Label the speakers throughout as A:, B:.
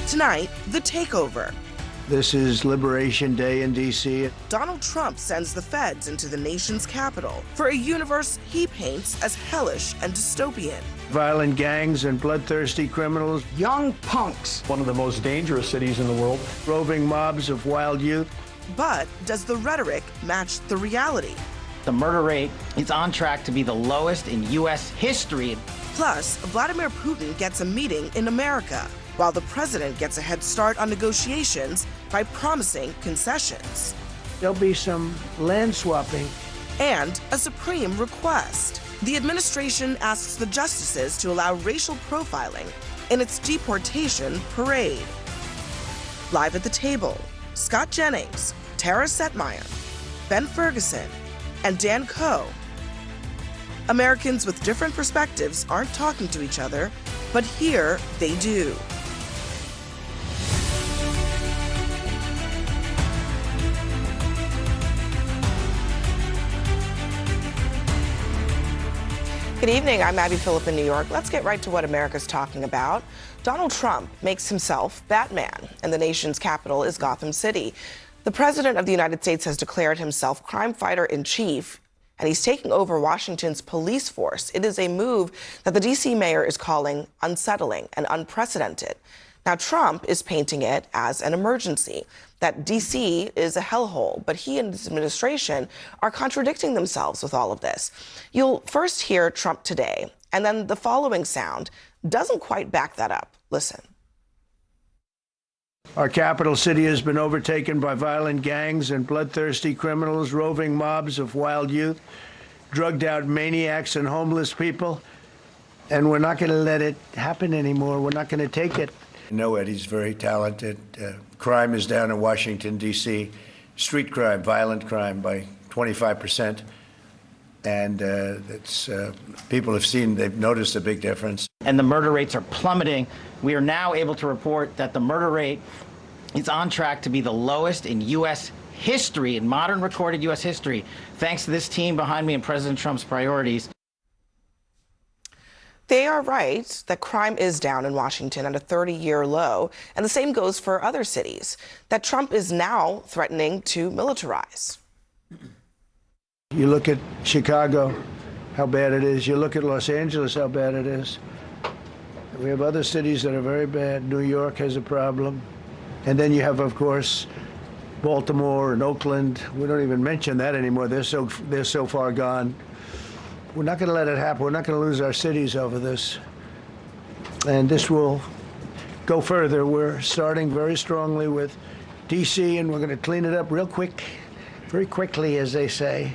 A: Tonight, the takeover.
B: This is Liberation Day in D.C.
A: Donald Trump sends the feds into the nation's capital for a universe he paints as hellish and dystopian.
B: Violent gangs and bloodthirsty criminals.
C: Young punks.
D: One of the most dangerous cities in the world.
B: Roving mobs of wild youth.
A: But does the rhetoric match the reality?
E: The murder rate is on track to be the lowest in U.S. history.
A: Plus, Vladimir Putin gets a meeting in America, while the president gets a head start on negotiations by promising concessions.
B: There'll be some land swapping.
A: And a supreme request. The administration asks the justices to allow racial profiling in its deportation parade. Live at the table, Scott Jennings, Tara Setmeyer, Ben Ferguson, and Dan Coe. Americans with different perspectives aren't talking to each other, but here they do. Good evening, I'm Abby Phillip in New York. Let's get right to what America's talking about. Donald Trump makes himself Batman, and the nation's capital is Gotham City. The President of the United States has declared himself crime fighter in chief, and he's taking over Washington's police force. It is a move that the D.C. mayor is calling unsettling and unprecedented. Now, Trump is painting it as an emergency, that D.C. is a hellhole, but he and his administration are contradicting themselves with all of this. You'll first hear Trump today, and then the following sound doesn't quite back that up. Listen.
B: Our capital city has been overtaken by violent gangs and bloodthirsty criminals, roving mobs of wild youth, drugged out maniacs and homeless people. And we're not going to let it happen anymore. We're not going to take it. No, Eddie's very talented. Crime is down in Washington, D.C. Street crime, violent crime by 25%. And people have seen, they've noticed a big difference.
E: And the murder rates are plummeting. We are now able to report that the murder rate is on track to be the lowest in U.S. history, in modern recorded U.S. history, thanks to this team behind me and President Trump's priorities.
A: They are right that crime is down in Washington at a 30-year low, and the same goes for other cities, that Trump is now threatening to militarize.
B: You look at Chicago, how bad it is. You look at Los Angeles, how bad it is. We have other cities that are very bad. New York has a problem. And then you have, of course, Baltimore and Oakland. We don't even mention that anymore. They're so far gone. We're not going to let it happen. We're not going to lose our cities over this. And this will go further. We're starting very strongly with D.C., and we're going to clean it up real quick, very quickly, as they say.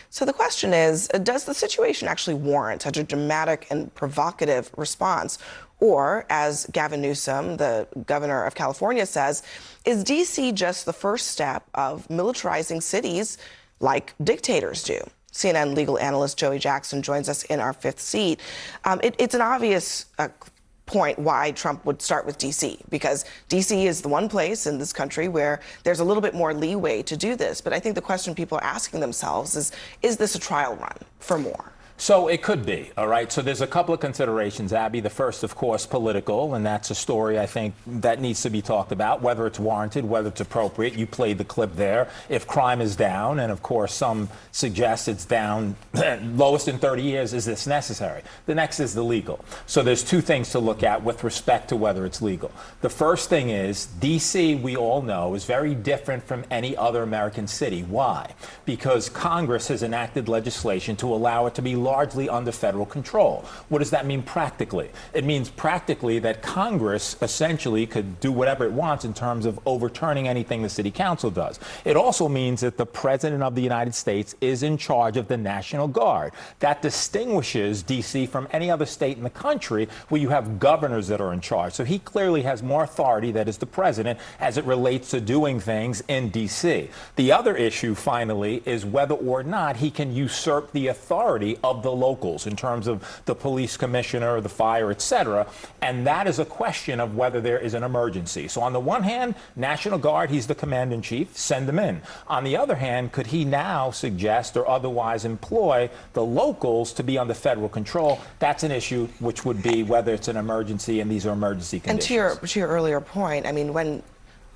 A: So the question is, does the situation actually warrant such a dramatic and provocative response? Or, as Gavin Newsom, the governor of California, says, is D.C. just the first step of militarizing cities like dictators do? CNN legal analyst Joey Jackson joins us in our fifth seat. It's an obvious point why Trump would start with D.C., because D.C. is the one place in this country where there's a little bit more leeway to do this. But I think the question people are asking themselves is this a trial run for more?
F: So it could be, all right? So there's a couple of considerations, Abby. The first, of course, political, and that's a story, I think, that needs to be talked about, whether it's warranted, whether it's appropriate. You played the clip there. If crime is down, and of course some suggest it's down lowest in 30 years, is this necessary? The next is the legal. So there's two things to look at with respect to whether it's legal. The first thing is, D.C., we all know, is very different from any other American city. Why? Because Congress has enacted legislation to allow it to be largely under federal control. What does that mean practically? It means practically that Congress essentially could do whatever it wants in terms of overturning anything the city council does. It also means that the President of the United States is in charge of the National Guard. That distinguishes D.C. from any other state in the country where you have governors that are in charge. So he clearly has more authority, that is the president, as it relates to doing things in D.C. The other issue, finally, is whether or not he can usurp the authority of of the locals in terms of the police commissioner, the fire, etc. And that is a question of whether there is an emergency. So on the one hand, National Guard, he's the commander-in-chief, send them in. On the other hand, could he now suggest or otherwise employ the locals to be under federal control? That's an issue which would be whether it's an emergency and these are emergency conditions.
A: And to your earlier point, I mean, when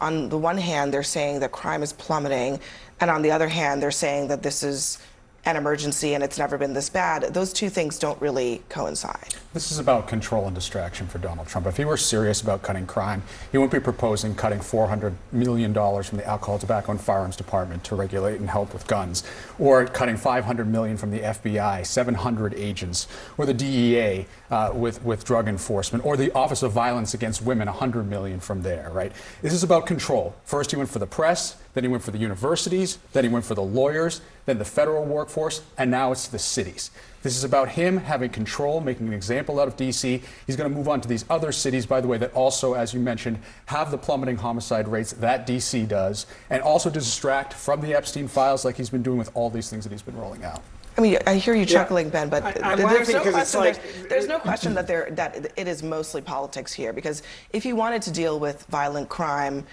A: on the one hand they're saying that crime is plummeting, and on the other hand they're saying that this is an emergency and it's never been this bad, those two things don't really coincide.
C: This is about control and distraction for Donald Trump. If he were serious about cutting crime, he wouldn't be proposing cutting $400 million from the Alcohol, Tobacco, and Firearms Department to regulate and help with guns, or cutting $500 million from the FBI, 700 agents, or the DEA with drug enforcement, or the Office of Violence Against Women, $100 million from there, right? This is about control. First he went for the press, then he went for the universities, then he went for the lawyers, then the federal workforce, and now it's the cities. This is about him having control, making an example out of D.C. He's going to move on to these other cities, by the way, that also, as you mentioned, have the plummeting homicide rates that D.C. does, and also to distract from the Epstein files like he's been doing with all these things that he's been rolling out.
A: I mean, I hear you chuckling, Ben, but
G: there's
A: no question that it is mostly politics here, because if he wanted to deal with violent crime,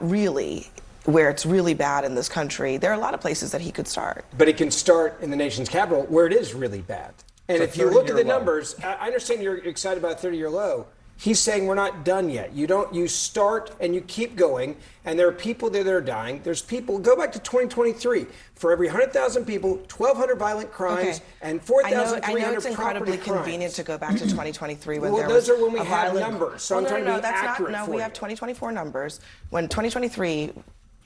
A: really, where it's really bad in this country, there are a lot of places that he could start.
G: But it can start in the nation's capital where it is really bad. And if you look at the numbers, I understand you're excited about a 30-year low. He's saying we're not done yet. You start and you keep going, and there are people there that are dying. There's people, go back to 2023. For every 100,000 people, 1,200 violent crimes and 4,300 property crimes.
A: I know it's incredibly convenient to go back to 2023 when there
G: those
A: was
G: are when we
A: a
G: have
A: violent...
G: numbers. So I'm trying to be accurate
A: No,
G: for
A: we
G: you.
A: have 2024 numbers. When 2023...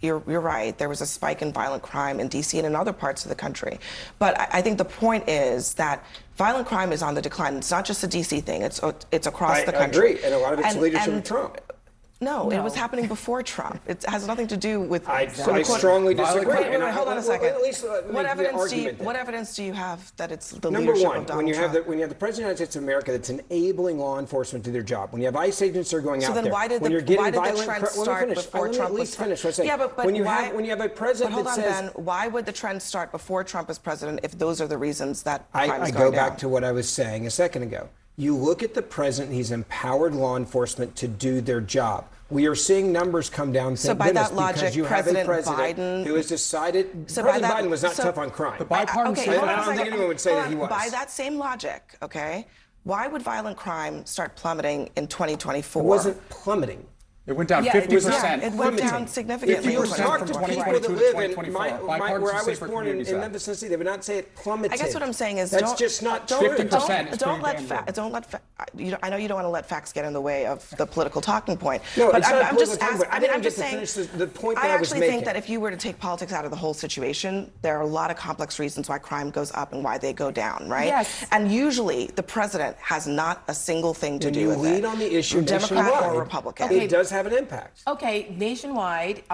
A: You're right. There was a spike in violent crime in D.C. and in other parts of the country. But I think the point is that violent crime is on the decline. It's not just a D.C. thing. It's across the country.
G: I agree. And a lot of it's leadership of Trump.
A: No, it was happening before Trump. It has nothing to do with...
G: I strongly disagree.
A: Wait, hold on a second.
G: At least
A: what evidence do you have that it's the
G: Number
A: leadership
G: one,
A: of Donald Trump?
G: when you have the President of the United States of America that's enabling law enforcement to do their job, when you have ICE agents that are going out there,
A: why did
G: when
A: the
G: you're getting
A: trend
G: violent,
A: start before Trump was president?
G: Yeah, but when you have a president that says...
A: Ben, why would the trend start before Trump is president if those are the reasons that crime is going
G: I
A: down?
G: go back to what I was saying a second ago. You look at the president, he's empowered law enforcement to do their job. We are seeing numbers come down.
A: So by that logic, President Biden,
G: who has decided, President Biden was not tough on crime.
C: The bipartisan.
G: I don't think anyone would say that he was.
A: By that same logic, okay, why would violent crime start plummeting in 2024?
G: It wasn't plummeting.
C: It went down 50%.
A: Yeah, it went down significantly.
G: If you talk to people that live in where I was born in
C: Memphis,
G: Tennessee, they would not say it plummeted.
A: I guess what I'm saying is
G: that's just not true.
C: 50%.
A: I know you don't want to let facts get in the way of the political talking point.
G: No,
A: but
G: it's not
A: I'm just
G: asking.
A: I'm just saying.
G: The point that
A: I
G: was
A: actually
G: making.
A: think that if you were to take politics out of the whole situation, there are a lot of complex reasons why crime goes up and why they go down, right?
H: Yes.
A: And usually the president has not a single thing to do with it.
G: When you lead on the issue,
A: Democrat or Republican,
G: it does have an impact.
H: Okay, nationwide,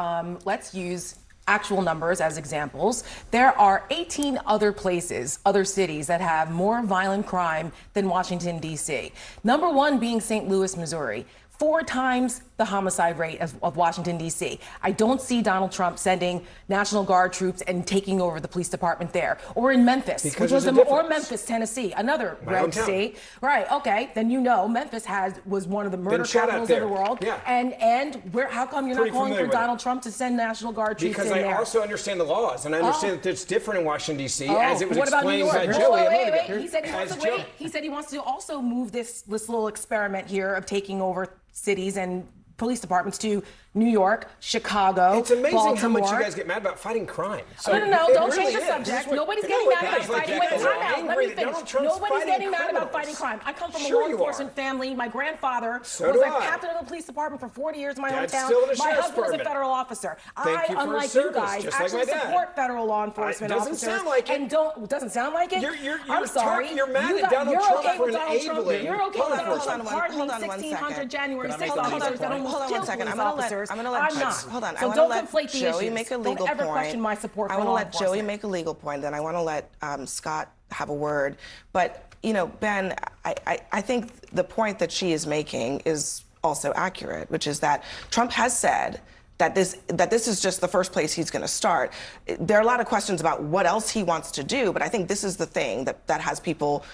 H: let's use actual numbers as examples. There are 18 other places, other cities that have more violent crime than Washington, D.C. Number one being St. Louis, Missouri. 4 times the homicide rate of Washington, D.C. I don't see Donald Trump sending National Guard troops and taking over the police department there. Or in Memphis, or Memphis, Tennessee, another red state. Right, okay, then you know Memphis was one of the murder capitals of the world.
G: Yeah.
H: And how come you're not calling for Donald Trump to send National Guard troops in there?
G: Because I also understand the laws, and I understand that it's different in Washington, D.C., as it was
H: what about New
G: explained
H: York?
G: by Joey.
H: Wait. He said he wants to wait. He said he wants to also move this little experiment here of taking over cities and police departments to New York, Chicago,
G: It's amazing
H: Baltimore.
G: how much you guys get mad about fighting crime.
H: No, don't change the subject. Nobody's getting mad about fighting. Wait, time out. Let me finish. Nobody's getting mad about fighting crime. I come from a law enforcement family. My grandfather was a captain of the police department for 40 years in my hometown. My husband was a federal officer. I, unlike you guys, actually support federal law enforcement officers.
G: Doesn't sound like it.
H: And doesn't sound like it?
G: I'm sorry. You're mad at Donald Trump for enabling
H: You're okay with Donald Trump
A: Hold
H: pardoning
A: on
H: 1,600 January 6th
A: Hold
H: officers that almost killed police officers.
A: I'm not. Hold on.
H: So don't conflate the
A: Joey
H: issues.
A: make a legal
H: don't ever
A: point.
H: question my support for
A: I want to
H: law
A: let Joey
H: enforcement.
A: make a legal point, then I want to let Scott have a word. But, Ben, I think the point that she is making is also accurate, which is that Trump has said that this is just the first place he's going to start. There are a lot of questions about what else he wants to do, but I think this is the thing that has people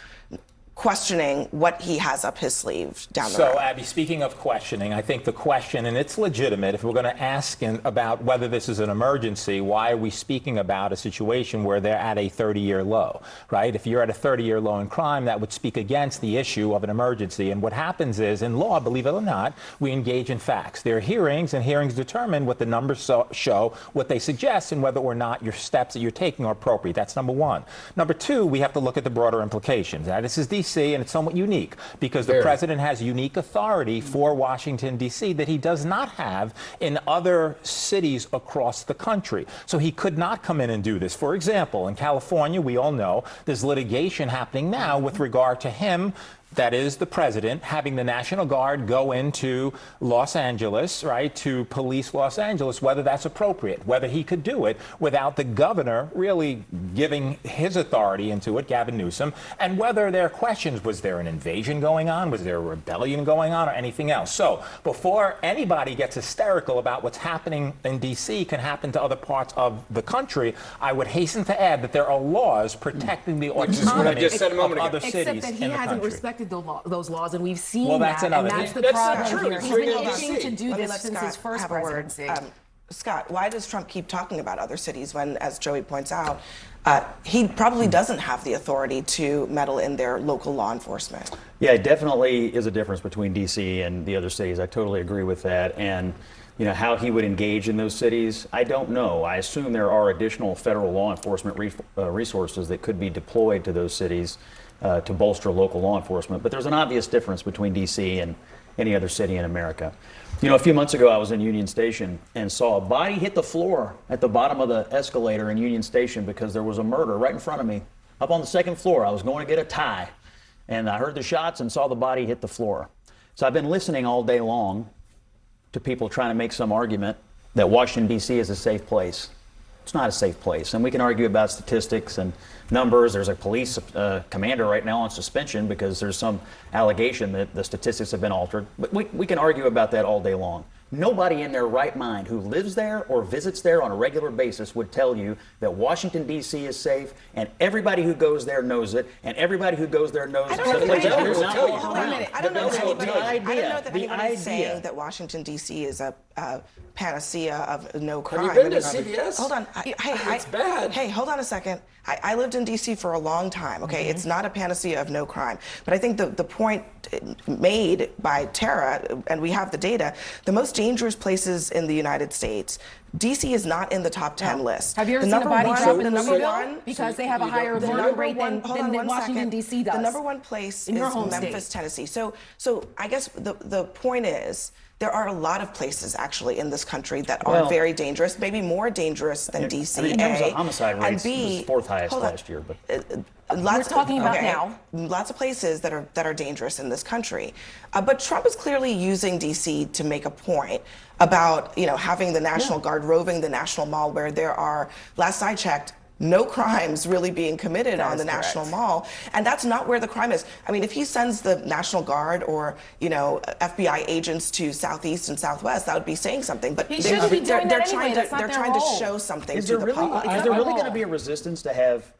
A: questioning what he has up his sleeve down the road.
F: So, Abby, speaking of questioning, I think the question, and it's legitimate, if we're going to ask about whether this is an emergency, why are we speaking about a situation where they're at a 30-year low, right? If you're at a 30-year low in crime, that would speak against the issue of an emergency. And what happens is, in law, believe it or not, we engage in facts. There are hearings, and hearings determine what the numbers show, what they suggest, and whether or not your steps that you're taking are appropriate. That's number one. Number two, we have to look at the broader implications. Now, this is D.C., and it's somewhat unique because the president has unique authority for Washington, D.C. that he does not have in other cities across the country. So he could not come in and do this. For example, in California, we all know there's litigation happening now with regard to him, that is the president, having the National Guard go into Los Angeles, right, to police Los Angeles, whether that's appropriate, whether he could do it without the governor really giving his authority into it, Gavin Newsom, and whether there are questions, was there an invasion going on, was there a rebellion going on, or anything else. So before anybody gets hysterical about what's happening in D.C. can happen to other parts of the country, I would hasten to add that there are laws protecting the autonomy of other cities
H: Except that he
F: in the
H: hasn't
F: country.
H: Respected those laws, and we've seen
F: that's
H: that, and that's the problem here.
G: He's
H: He's been itching to do
A: Let me
H: this
A: let
H: since
A: Scott
H: his first
A: have a word.
H: presidency.
A: Scott, why does Trump keep talking about other cities when, as Joey points out, he probably doesn't have the authority to meddle in their local law enforcement?
I: Yeah, it definitely is a difference between D.C. and the other cities. I totally agree with that. And how he would engage in those cities, I don't know. I assume there are additional federal law enforcement resources that could be deployed to those cities to bolster local law enforcement. But there's an obvious difference between D.C. and any other city in America. A few months ago, I was in Union Station and saw a body hit the floor at the bottom of the escalator in Union Station because there was a murder right in front of me. Up on the second floor, I was going to get a tie, and I heard the shots and saw the body hit the floor. So I've been listening all day long to people trying to make some argument that Washington, D.C. is a safe place. It's not a safe place. And we can argue about statistics and numbers. There's a police commander right now on suspension because there's some allegation that the statistics have been altered. But we can argue about that all day long. Nobody in their right mind who lives there or visits there on a regular basis would tell you that Washington, D.C. is safe, and everybody who goes there knows it, and everybody who goes there knows it.
A: I don't know that anybody's saying that Washington, D.C. is a panacea of no crime.
G: Have you been to CVS?
A: Hold on.
G: It's bad.
A: Hey, hold on a second. I lived in D.C. for a long time, okay? It's not a panacea of no crime. But I think the point made by Tara, and we have the data, the most dangerous places in the United States, D.C. is not in the top 10 list.
H: Have you ever seen a body drop in Louisville? Because they have a higher murder rate than Washington, D.C. does.
A: The number one place is Memphis, Tennessee. So I guess the point is, there are a lot of places actually in this country that are very dangerous, maybe more dangerous than D.C.
I: I mean, in terms of homicide rates, it was fourth highest last year. But
H: we're talking about now.
A: Lots of places that are dangerous in this country, but Trump is clearly using D.C. to make a point about having the National Guard roving the National Mall, where there are, last I checked, no crimes really being committed on the National Mall. And that's not where the crime is. I mean, if he sends the National Guard or, FBI agents to Southeast and Southwest, that would be saying something. But they're trying to show something to the public.
I: Is there really going to be a resistance to have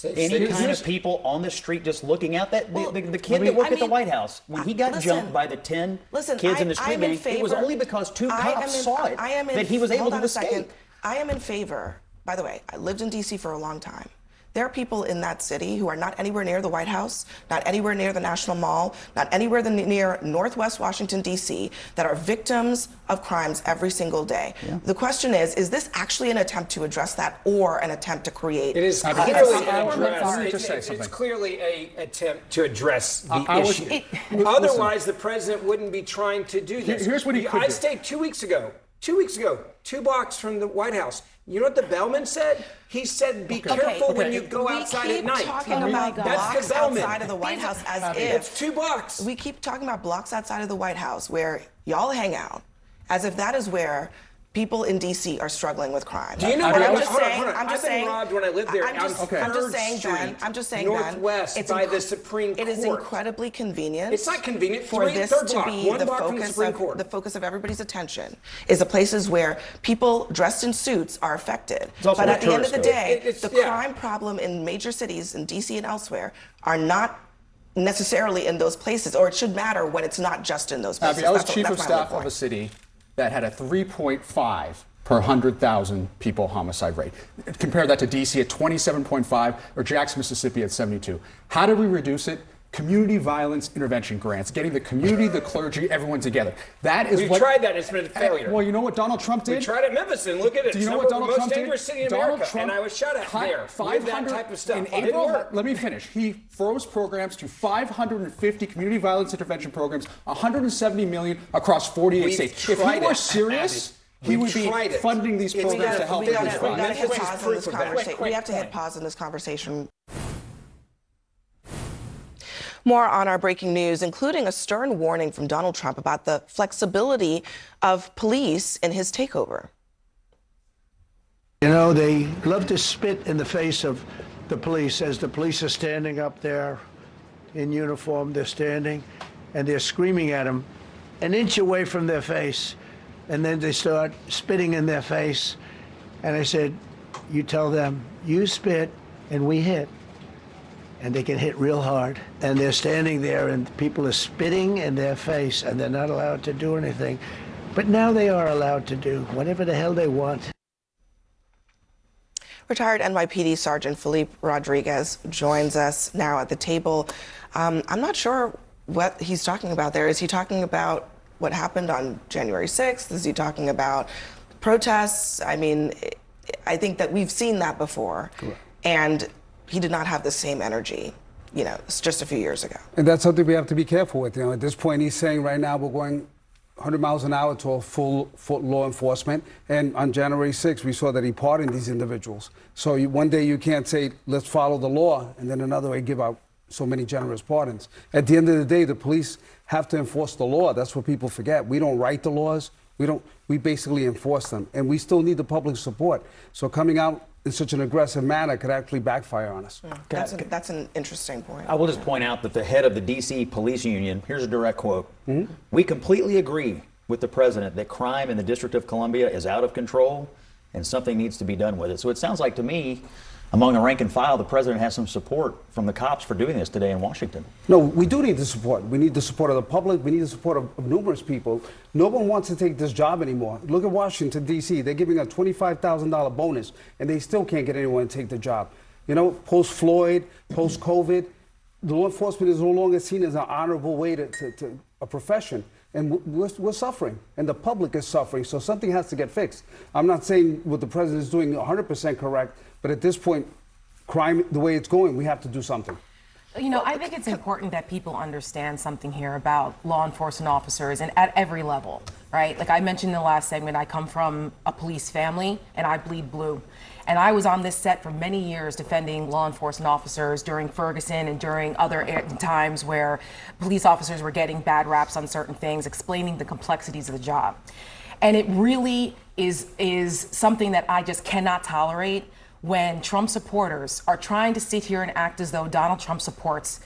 I: any kind of people on the street just looking out? The kid that worked at the White House, when he got jumped by the 10 kids in the street gang, it was only because 2 cops saw it that he was able to escape.
A: I am in favor. By the way, I lived in D.C. for a long time. There are people in that city who are not anywhere near the White House, not anywhere near the National Mall, not anywhere near Northwest Washington, D.C., that are victims of crimes every single day. Yeah. The question is this actually an attempt to address that or an attempt to create?
G: It is clearly it's clearly an attempt to address the issue. Otherwise, the president wouldn't be trying to do this.
C: Here's what he could do.
G: I stayed 2 weeks ago, 2 blocks from the White House. You know what the bellman said? He said, be careful when you go outside at night.
A: We keep talking about blocks outside of the White House as if...
G: It's 2 blocks.
A: We keep talking about blocks outside of the White House where y'all hang out, as if that is where people in D.C. are struggling with crime.
G: Do you know
A: And
G: what
A: I'm
G: I
A: just
G: hold on,
A: saying,
G: hold on.
A: I'm just
G: I've been
A: saying,
G: robbed when I lived there
A: I'm just,
G: on
A: I'm just
G: 3rd
A: saying, Ben.
G: Street,
A: I'm just saying,
G: Northwest,
A: Ben.
G: by the Supreme
A: It is
G: Court.
A: incredibly convenient.
G: It's not convenient.
A: For this
G: Third
A: to
G: block,
A: be
G: one
A: the
G: block from the Supreme Court.
A: the focus of everybody's attention is the places where people dressed in suits are affected.
I: also
A: But
I: a
A: at the end of the
I: tourist
A: day, the
G: yeah.
A: crime problem in major cities in D.C. and elsewhere are not necessarily in those places, or it should matter when it's not just in those places.
C: Abby, I was
A: That's
C: chief
A: that's
C: of
A: my
C: staff
A: whole
C: of a
A: point.
C: city that had a 3.5 per 100,000 people homicide rate. Compare that to D.C. at 27.5 or Jackson, Mississippi at 72. How did we reduce it? Community violence intervention grants, getting the community, the clergy, everyone together. That is
G: We've
C: what.
G: tried that. It's been a failure.
C: Well, you know what Donald Trump did?
G: We tried it in Memphis, and look at it.
C: Do you
G: It's
C: know what
G: number
C: Donald
G: most
C: Trump did?
G: dangerous city in
C: Donald
G: America,
C: Trump
G: and I was shot at
C: cut
G: there with that type of stuff.
C: In
G: It didn't
C: April,
G: work.
C: let me finish. He froze programs to 550 community violence intervention programs, 170 million across 48
G: We've
C: states. If he
G: tried
C: were
G: it,
C: serious,
G: Abby.
C: he
G: We've
C: would be
G: tried it.
C: funding these
G: It's
C: programs
G: got-
C: to help
G: we
C: with
G: gotta-
C: these
G: we
C: violence.
A: We gotta hit
G: Memphis is
A: pause on
G: proof
A: this
G: of that.
A: conversation.
G: Quick
A: We have to hit
G: point.
A: pause on this conversation. More on our breaking news, including a stern warning from Donald Trump about the flexibility of police in his takeover.
B: You know, they love to spit in the face of the police as the police are standing up there in uniform. They're standing and they're screaming at them an inch away from their face. And then they start spitting in their face. And I said, you tell them, you spit and we hit. And they can hit real hard. And they're standing there and people are spitting in their face and they're not allowed to do anything. But now they are allowed to do whatever the hell they want.
A: Retired NYPD Sergeant PHILLIP Rodriguez joins us now at the table. I'm not sure what he's talking about there. Is he talking about what happened on January 6th? Is he talking about protests? I mean, I think that we've seen that before.
J: Correct.
A: And he did not have the same energy, you know, just a few years ago.
J: And that's something we have to be careful with. You know, at this point, he's saying right now we're going 100 miles an hour to a full law enforcement. And on January 6th, we saw that he pardoned these individuals. So one day you can't say, let's follow the law, and then another way give out so many generous pardons. At the end of the day, the police have to enforce the law. That's what people forget. We don't write the laws. We basically enforce them. And we still need the public support. So coming out in such an aggressive manner could actually backfire on us.
A: That's an interesting point.
I: I will just point out that the head of the D.C. Police Union, here's a direct quote, we completely agree with the president that crime in the District of Columbia is out of control and something needs to be done with it. So it sounds like to me, among the rank and file, the president has some support from the cops for doing this today in Washington.
J: No, we do need the support. We need the support of the public. We need the support of numerous people. No one wants to take this job anymore. Look at Washington, D.C. They're giving a $25,000 bonus, and they still can't get anyone to take the job. You know, post-Floyd, post-COVID, the law enforcement is no longer seen as an honorable way to a profession. And we're suffering, and the public is suffering, so something has to get fixed. I'm not saying what the president is doing 100% correct, but at this point, crime, the way it's going, we have to do something.
H: You know, I think it's important that people understand something here about law enforcement officers and at every level, right? Like I mentioned in the last segment, I come from a police family and I bleed blue. And I was on this set for many years defending law enforcement officers during Ferguson and during other times where police officers were getting bad raps on certain things, explaining the complexities of the job. And it really is something that I just cannot tolerate when Trump supporters are trying to sit here and act as though Donald Trump supports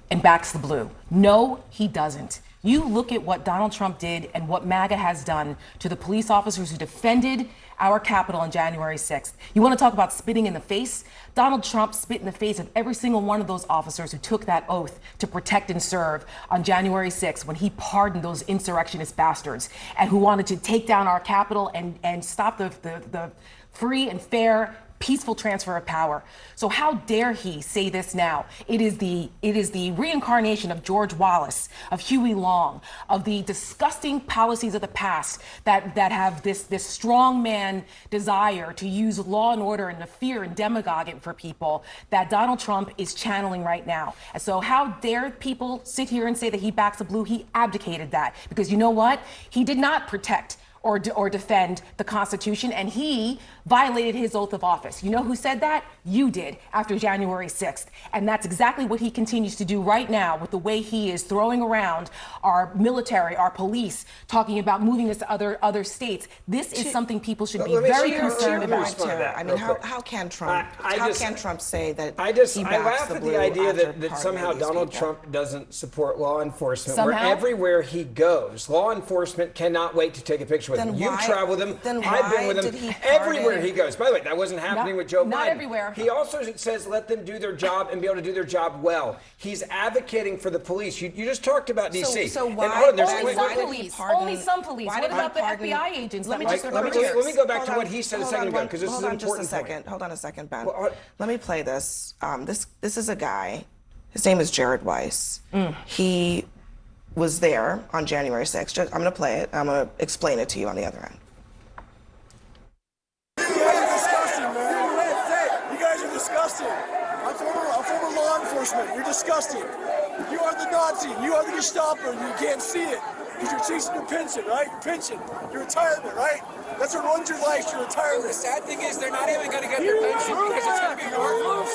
H: and backs the blue. No, he doesn't. You look at what Donald Trump did and what MAGA has done to the police officers who defended our Capitol on January 6th. You want to talk about spitting in the face? Donald Trump spit in the face of every single one of those officers who took that oath to protect and serve on January 6th when he pardoned those insurrectionist bastards and who wanted to take down our Capitol and stop the free and fair peaceful transfer of power. So how dare he say this now? It is the reincarnation of George Wallace, of Huey Long, of the disgusting policies of the past that have this strongman desire to use law and order and to fear and demagogue it for people that Donald Trump is channeling right now. And so how dare people sit here and say that he backs the blue? He abdicated that because you know what? He did not protect or defend the Constitution, and he violated his oath of office. You know who said that? You did, after January 6th. And that's exactly what he continues to do right now with the way he is throwing around our military, our police, talking about moving us to other states. This is something people should be very concerned about.
A: I mean, how can Trump say that
G: I laugh at the idea that somehow Donald Trump doesn't support law enforcement.
H: Somehow?
G: Where everywhere he goes, law enforcement cannot wait to take a picture with him. You've traveled with him. I've been with him. Everywhere he goes. By the way, that wasn't happening with Joe Biden.
H: Not everywhere.
G: He also says let them do their job and be able to do their job well. He's advocating for the police. You just talked about D.C.
A: So why?
H: Only some police. What about the FBI agents?
G: Let me go back to what he said a second ago, because this is an important point.
A: Hold on a second, Ben. Let me play this. This is a guy. His name is Jared Weiss. He was there on January 6th. I'm going to play it. I'm going to explain it to you on the other end.
K: Disgusting. I'm former law enforcement. You're disgusting. You are the Nazi. You are the Gestapo. You can't see it because you're chasing your pension, right? Your pension, your retirement, right? That's what runs your life, your retirement.
L: The sad thing is they're not even going to get their pension because it's going to be your loss.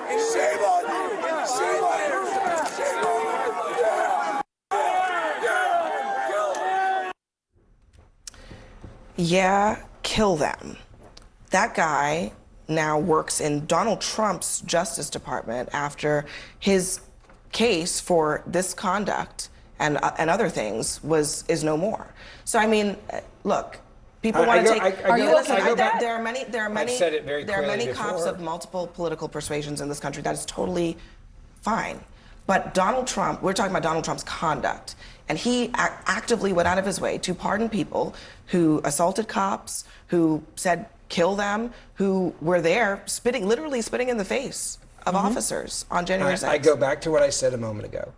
K: And shame on you. Shame on you. Shame on you.
A: Yeah, kill them. That guy now works in Donald Trump's Justice Department after his case for this conduct and other things is no more. So I mean, look, people want to take.
H: Are you okay with that?
A: There are many cops of multiple political persuasions in this country. That is totally fine. But Donald Trump, we're talking about Donald Trump's conduct, and he actively went out of his way to pardon people who assaulted cops, who said kill them, who were there literally spitting in the face of officers on January 6th.
G: I go back to what I said a moment ago.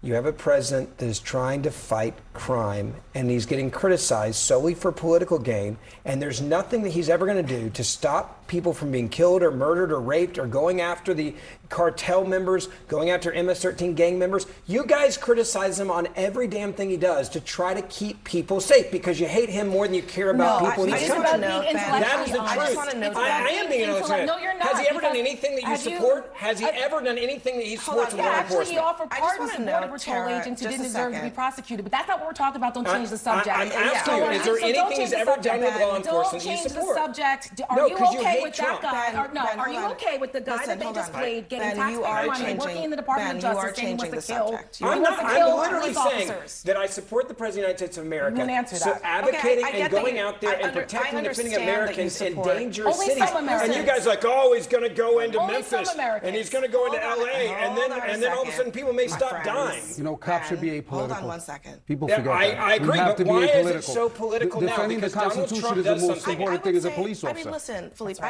G: You have a president that is trying to fight crime, and he's getting criticized solely for political gain, and there's nothing that he's ever going to do to stop people from being killed or murdered or raped or going after the cartel members, going after MS-13 gang members. You guys criticize him on every damn thing he does to try to keep people safe because you hate him more than you care about people in this country. That is the truth. I am being intellectual.
H: No, you're not.
G: Has he ever done anything that you support? Has he ever done anything that he supports with law enforcement?
H: Actually, he offered pardons to Border Patrol agents who didn't deserve to be prosecuted. But that's not what we're talking about. Don't change the subject.
G: I'm asking you, is there anything he's ever done with law enforcement that you support?
H: Don't change the subject. Are you okay with that guy? Are you okay with the guy that they just played getting taxpayer money, working in the Department of Justice, saying he wants to kill?
G: I'm literally saying that I support the President of the United States of America.
H: You won't answer that.
G: So advocating and going out there and protecting and defending Americans in dangerous cities. And you guys are like, oh, he's going to go into Memphis and he's going to go into LA, and then all of a sudden people may stop dying.
J: You know, cops should be apolitical.
A: Hold on one second.
J: People forget that.
G: I agree, but why is it so political now?
J: Defending the Constitution is the most important thing as a police officer.
A: I mean, listen, Philippe,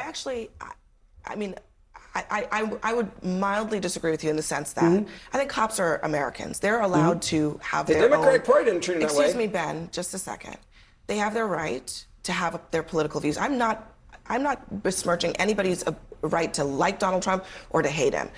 A: I would mildly disagree with you in the sense that I think cops are Americans. They're allowed to have their own.
G: The Democratic Party didn't treat them that way.
A: Excuse me, Ben, just a second. They have their right to have their political views. I'm not besmirching anybody's right to like Donald Trump or to hate him.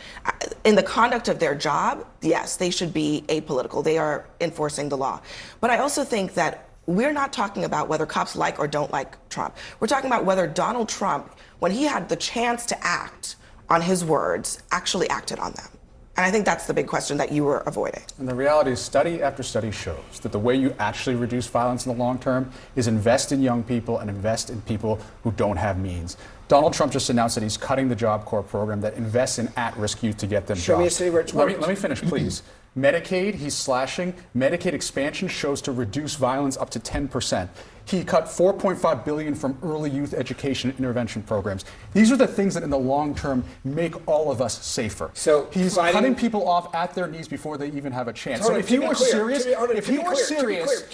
A: In the conduct of their job, yes, they should be apolitical. They are enforcing the law. But I also think that we're not talking about whether cops like or don't like Trump. We're talking about whether Donald Trump, when he had the chance to act on his words, actually acted on them. And I think that's the big question that you were avoiding.
C: And the reality is, study after study shows that the way you actually reduce violence in the long term is invest in young people and invest in people who don't have means. Donald Trump just announced that he's cutting the Job Corps program that invests in at-risk youth to get them jobs.
G: Show me a city where it's worked.
C: Let me finish, please. Medicaid, he's slashing. Medicaid expansion shows to reduce violence up to 10%. He cut $4.5 billion from early youth education intervention programs. These are the things that in the long term make all of us safer. So he's cutting people off at their knees before they even have a chance. So if he were serious,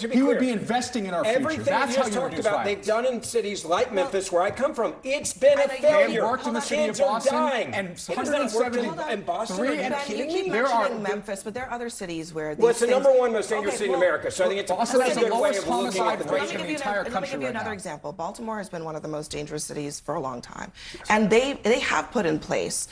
C: he would be investing in our future. That's how you reduce violence.
G: They've done in cities like Memphis, where I come from. It's been a failure.
C: Worked in the city of Boston,
G: and
C: 170
G: in Boston.
A: You keep mentioning Memphis, but there are other cities where these
G: it's the number one most dangerous city in America. So I think it's
C: Boston has the lowest
A: homicide rate in the entire country. Let me give you another example. Baltimore has been one of the most dangerous cities for a long time. And they have put in place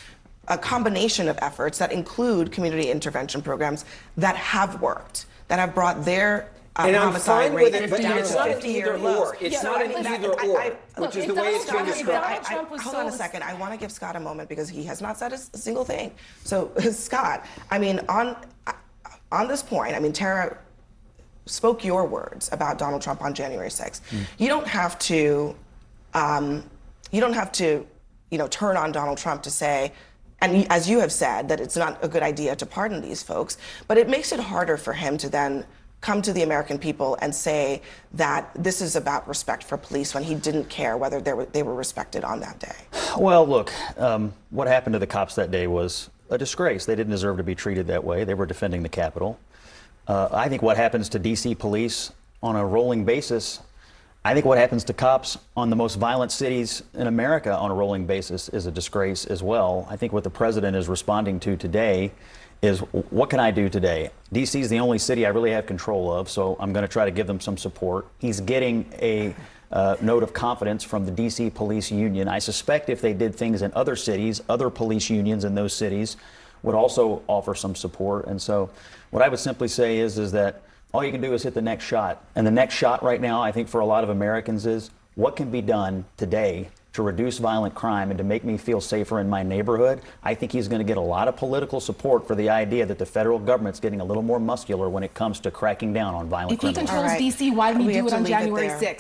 A: a combination of efforts that include community intervention programs that have worked, that have brought their
G: And I'm
A: homicide
G: fine
A: rate
G: with it, but
A: down
G: it's
A: to
G: not an
A: 50-year
G: either
A: lows.
G: or. It's
A: Yeah,
G: not
A: no,
G: an
A: I mean,
G: either or,
A: look,
G: which is
H: if
G: the way
H: Donald
G: it's been
H: Trump-
G: described.
H: Donald Trump was
A: Hold
H: so
A: on a second. I want to give Scott a moment because he has not said a single thing. So, Scott, I mean, on this point, I mean, Tara spoke your words about Donald Trump on January 6th. You don't have to, turn on Donald Trump to say, and as you have said, that it's not a good idea to pardon these folks, but it makes it harder for him to then come to the American people and say that this is about respect for police when he didn't care whether they were respected on that day.
I: Well, look, what happened to the cops that day was a disgrace. They didn't deserve to be treated that way. They were defending the Capitol. I think what happens to D.C. police on a rolling basis, I think what happens to cops on the most violent cities in America on a rolling basis is a disgrace as well. I think what the president is responding to today is, what can I do today? D.C. is the only city I really have control of, so I'm going to try to give them some support. He's getting a note of confidence from the D.C. Police Union. I suspect if they did things in other cities, other police unions in those cities would also offer some support. And so what I would simply say is that all you can do is hit the next shot. And the next shot right now, I think for a lot of Americans, is what can be done today to reduce violent crime and to make me feel safer in my neighborhood. I think he's going to get a lot of political support for the idea that the federal government's getting a little more muscular when it comes to cracking down on violent criminals.
H: If he controls D.C., why didn't he do it on January 6th?